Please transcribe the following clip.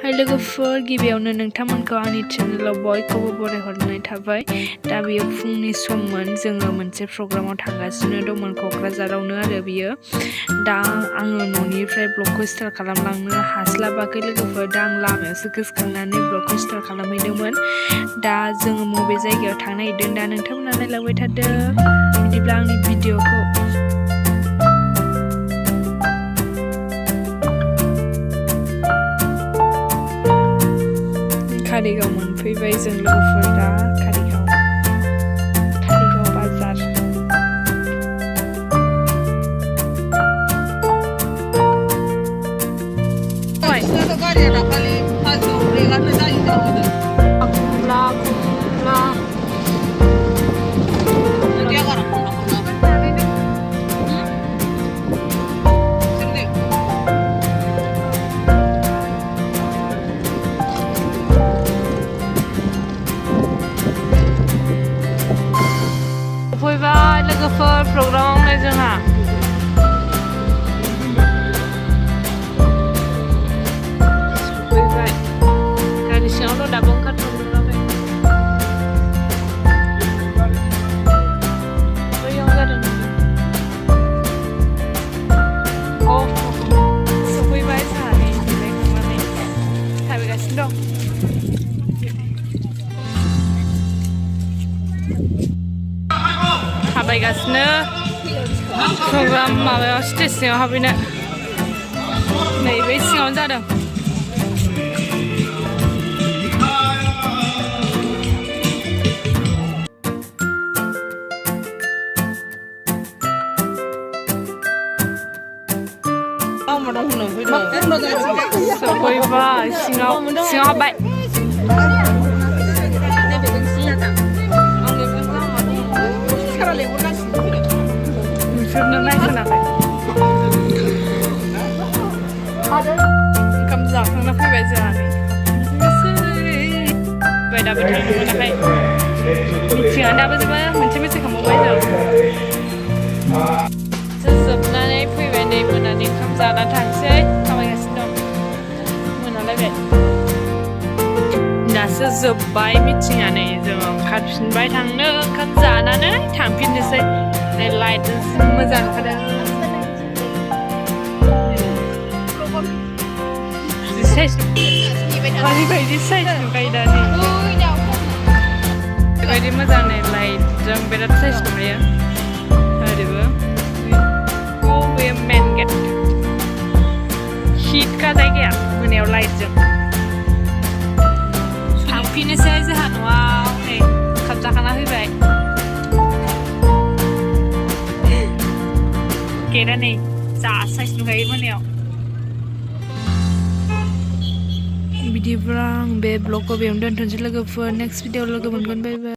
लोगोफोर गिबियावनो नोंथांमोनखौ आंनि चेनेलाव बयखौबो बरायहरनाय थाबाय। दा बियो फुंनि सममोन, जोङो मोनसे प्रग्रामाव थांगासिनो दंमोन क'क्राझारावनो आरो बियो। दा आङो न'निफ्राय ब्लगखौ स्टार्ट खालामलांनो हास्लाबाखै लोगोफोर। दा आं लामायावसो गोसोखांनानै ब्लगखौ स्टार्ट खालामहैदोंमोन। दा जोङो बबे जायगायाव थांनो नागिरदों दा नोंथांमोना नायलांबाय थादो। बिदिब्ला आंनि भिडिअखौ कारिगाव मोनफैबाय जों लोगोफोर। दा कारिगाव बाजार। फैबाय लोगोफोर प्रग्रामावनो जोंहा। फैबाय गारि सिङावल' दाबो ओंखारथ'वाखै। बैयाव जादों। सफैबाय जोंहानि जिरायखांनानै थाबायगासिनो दं। थाबायगासिनो प्रग्राम माबायाव स्टेज सिङाव हाबैनो। नैबे सिङावनो जादों। सफैबाय सिङाव हाबबाय। नोंसोरनो नायसनाखै। ओंखाम जाखांना फैबाय जोंहा। दाबो थांनो मोनाखै। मिथिङा दाबो जोबा मोनसे मोसाखांबावबाय जों। जोबनानै फैबाय नै मोनानि ओंखाम जाना थांसै। थाबायगासिनो दं। मोनालायबाय। दासो जोब्बाय मिथिङा। नै जों ओंखारफिनबाय थांनो। ओंखाम जानानै थांफिननोसै। नै लाइट मोजां ओंखारदों। ओरैबायदि साइज नुखायो दा नै। बेबायदि मोजां नै लाइटजों बिराद साइज नुखायो। ओरैबो बे मेन गेट। हिटखा जायगाया मोनायाव लाइटजों। थांफिननोसै जोंहा न'आव। नै ओंखाम जाखांना फैबाय। गेटआ नै जा साइज नुखायो मोनायाव। बिदिब्ला आं बे ब्लगखौ बेयावनो दोनथ'नोसै लोगोफोर। नेक्स्ट भिडिअ लोगो मोनगोन। बाय बाय।